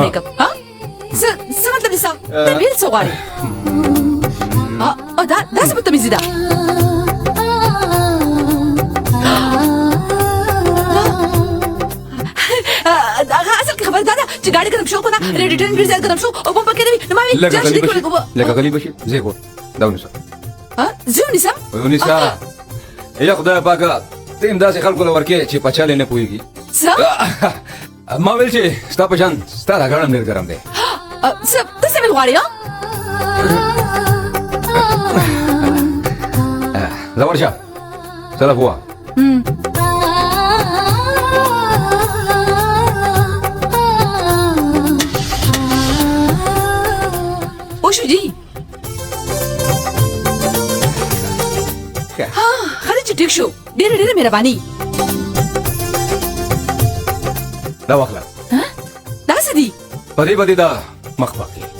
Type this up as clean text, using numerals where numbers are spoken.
मेकअप हाँ स मतलब सा तबील सवारी दा sebut tamizi da asal kabar da gaadi kadam show ko na return result kadam show o bomba kene namawi jash dik ko لك غالي بشي زي كون داون نسا زوني sam ونسا يا خدايا باكا تيم داسي خلقو لوركي چي پچالي نه پويږي sa ما ویل چې ستا په شان ستا دا ګرم ډېر ګرم دی sa څه مې غواړې زه ورشه سلام هوا وشو دي خلي چې ټیک شو ډېر ډېر مهرباني دا واخله دا څه دي پدې دا مخ پاکي